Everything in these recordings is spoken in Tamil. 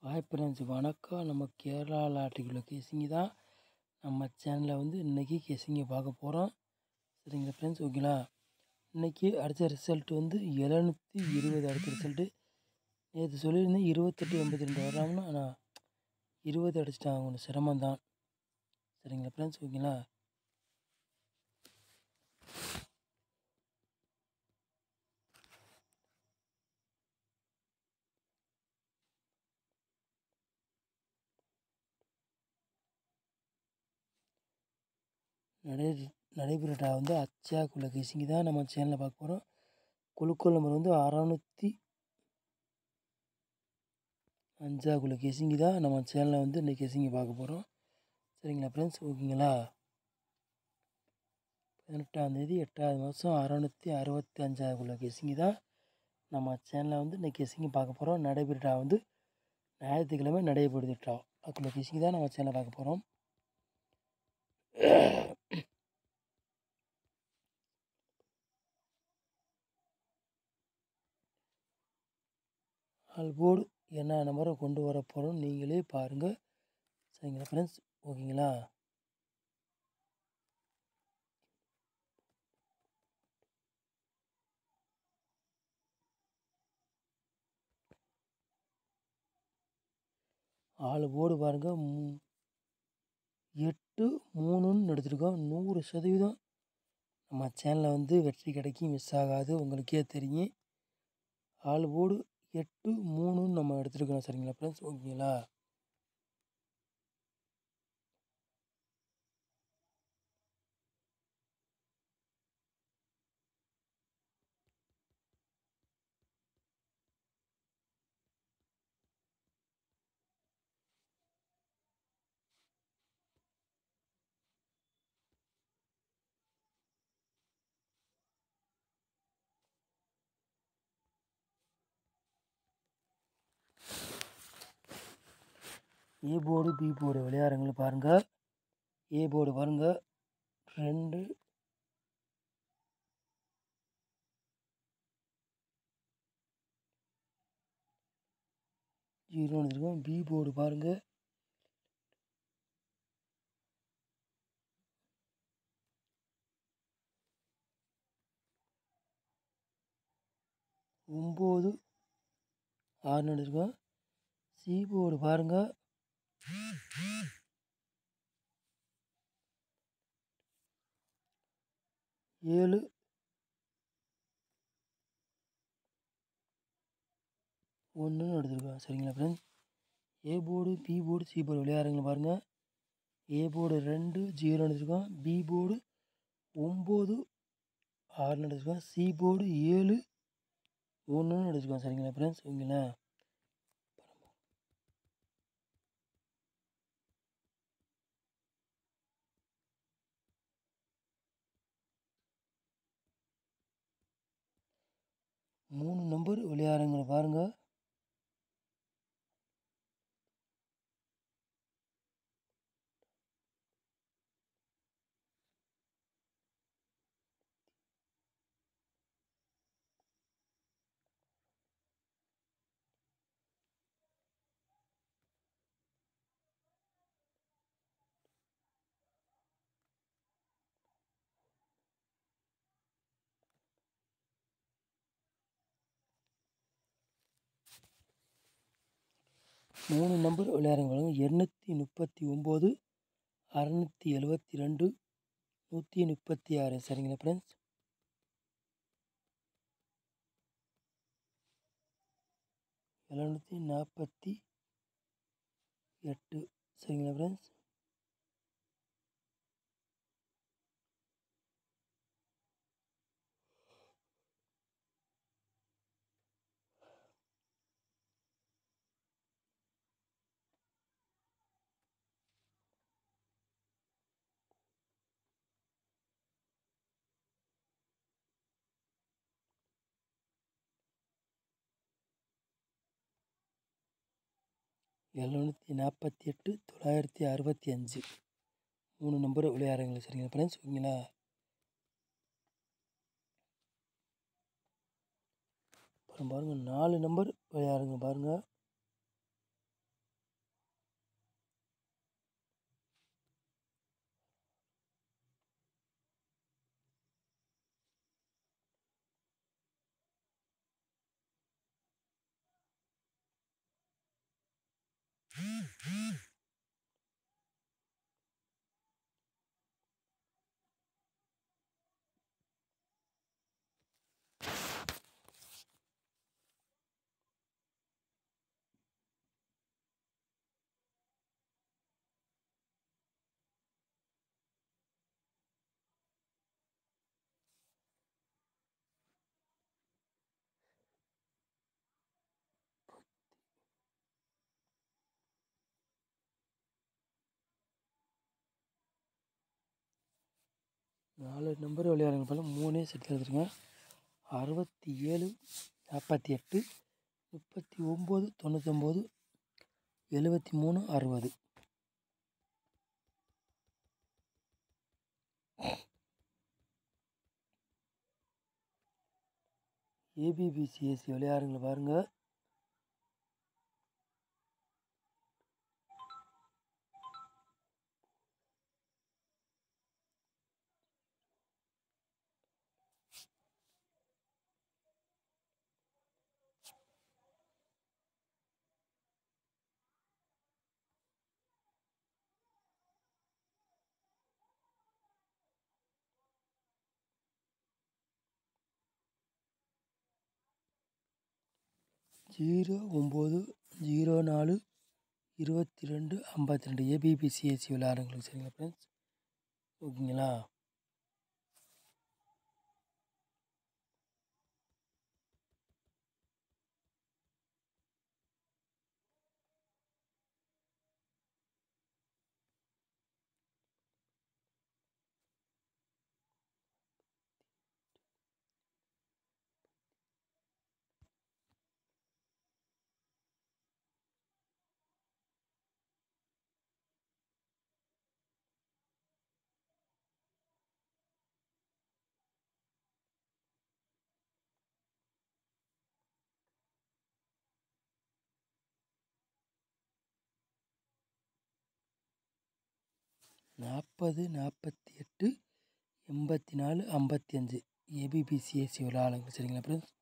ஹாய் ஃப்ரெண்ட்ஸ், வணக்கம். நம்ம கேரளா லாட்டரிக்குள்ள கேசிங்க தான் நம்ம சேனலில் வந்து இன்றைக்கி கேசிங்க பார்க்க போகிறோம். சரிங்களா ஃப்ரெண்ட்ஸ், ஓகேங்களா. இன்றைக்கி அடித்த ரிசல்ட் வந்து 720 அடுத்த ரிசல்ட்டு. நேற்று சொல்லியிருந்தேன் 2882 வராமனா, ஆனால் 20 அடிச்சிட்டாங்க. கொஞ்சம் சிரமம் தான். சரிங்களா ஃப்ரெண்ட்ஸ், ஓகேங்களா. நடைபெறட்டா வந்து அச்சாக்குள்ள கேசிங்க தான் நம்ம சேனலில் பார்க்க போகிறோம். குழுக்கள் நம்பர் வந்து 605 கேசிங்க தான் நம்ம சேனலில் வந்து இன்றைக்கி கேசிங்க பார்க்க போகிறோம். சரிங்களா ஃப்ரெண்ட்ஸ், ஓகேங்களா. 18ஆம் தேதி 8வது மாதம் 665 கேசிங்க தான் நம்ம சேனலில் வந்து இன்றைக்கி கேசிங்க பார்க்க போகிறோம். நடைபெறட்டா வந்து ஞாயிற்றுக்கிழமை நடைபெறுதுட்டா அதுக்குள்ள கேசிங்க தான் நம்ம சேனலில் பார்க்க போகிறோம். ஆல்போர்டு என்ன நம்பரை கொண்டு வர போகிறோம் நீங்களே பாருங்கள். சரிங்களா ஃப்ரெண்ட்ஸ், ஓகேங்களா. போர்டு பாருங்கள். 8 3ன்னு எடுத்துருக்கோம். 100% நம்ம சேனலில் வந்து வெற்றி கிடைக்கும், மிஸ் ஆகாது, உங்களுக்கே தெரியும். போர்டு 8 3ன்னு நம்ம எடுத்துருக்கோம். சரிங்களா ஃப்ரெண்ட்ஸ், ஓகேங்களா. போர்டு பி போர்டு விளையாடுறவங்களை பாருங்கள். போர்டு பாருங்கள் 2 0 இருக்கும். பி போர்டு பாருங்கள் 9 6 இருக்கும். சி போர்டு பாருங்கள் 7 1 எடுத்துருக்கோம். சரிங்களா friends, board B board C board விளையாடுறவங்க பாருங்கள். போர்டு 2 0 எடுத்துருக்கோம். பி போர்டு 9 6 எடுத்துருக்கோம். சி போர்டு 7 1 எடுத்துருக்கோம். சரிங்களா ஃப்ரெண்ட்ஸ், ஓகேங்களா. மூணு நம்பர் விளையாடுறவங்களை பாருங்கள். மூணு நம்பர் விளையாடுறவங்க 839 672 136. சரிங்களா ஃப்ரெண்ட்ஸ், 748. சரிங்களா ஃப்ரெண்ட்ஸ், எழுநூற்றி 48 965 மூணு நம்பர் விளையாடுறவங்க. சரிங்களா ஃப்ரெண்ட்ஸ், ஓகேங்களா. அப்புறம் பாருங்கள் 4 நம்பர் விளையாடுங்க பாருங்கள். 4 நம்பர் விளையாடுங்க போல் 3 செட்டில் எடுத்துருக்கேன். 67 48 39 99 73 60. ஏபிபிசிஎஸ்சி விளையாடுங்க பாருங்கள். ஜீரோ 9 04 22 52 ஏபிபிசிஎஸ்சி விளையாடுங்களுக்கு. சரிங்களா ஃப்ரெண்ட்ஸ், ஓகேங்களா? நாற்பது 48 84 55 ஏபிபிசிஎஸ்சி விளையாடுங்க. சரிங்களா ஃப்ரெண்ட்ஸ்,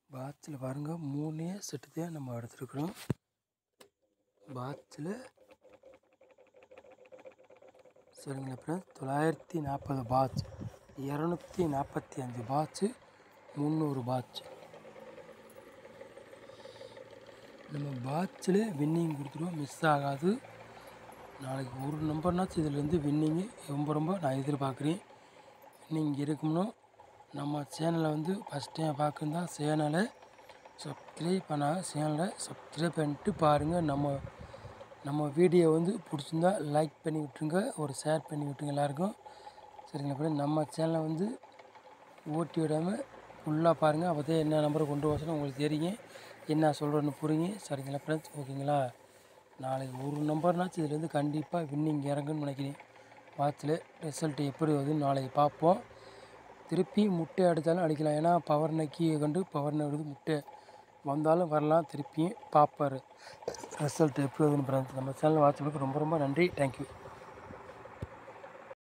பாட்சில் பாருங்கள் 3 செட்டு தான் நம்ம எடுத்துருக்குறோம். பாட்சில் சரிங்களா ஃப்ரெண்ட்ஸ், 940 பாட்ச், 245 பாட்ச்சு, 300 பாட்ச். நம்ம பாட்சில் வின்னிங் கொடுத்துருவோம், மிஸ் ஆகாது. நாளைக்கு ஒரு நம்பர்னாச்சும் இதுலேருந்து வின்னிங்கு ரொம்ப நான் எதிர்பார்க்குறேன். வின்னிங் இருக்கும்னு நம்ம சேனலை வந்து ஃபஸ்ட் டைம் பார்க்குறதா சேனலை சப்ஸ்கிரைப் பண்ணால் சேனலை சப்ஸ்கிரைப் பண்ணிட்டு பாருங்கள். நம்ம வீடியோ வந்து பிடிச்சிருந்தா லைக் பண்ணி விட்டுருங்க, ஒரு ஷேர் பண்ணி விட்டுருங்க எல்லாருக்கும். சரிங்களா ஃப்ரெண்ட், நம்ம சேனலை வந்து ஓட்டி விடாமல் ஃபுல்லாக பாருங்கள். அப்போ தான் என்ன நம்பரை கொண்டு வரணும் உங்களுக்கு தெரியும், என்ன சொல்கிறேன்னு புரியுங்க. சரிங்களா ஃப்ரெண்ட்ஸ், ஓகேங்களா? நாளைக்கு ஒரு நம்பர்னாச்சும் இதுலேருந்து கண்டிப்பாக வின்னிங் இறங்குன்னு நினைக்கிறேன். வாட்சில் ரிசல்ட் எப்படி வருதுன்னு நாளைக்கு பார்ப்போம். திருப்பி முட்டை அடித்தாலும் அடிக்கலாம், ஏன்னா பவர் நக்கி கண்டு பவர் நடுது முட்டை வந்தாலும் வரலாம். திருப்பியும் பார்ப்பார் ரிசல்ட் எப்படி வருதுன்னு. நம்ம சேனல் வாட்ச் பண்ணுறதுக்கு ரொம்ப நன்றி. தேங்க்யூ.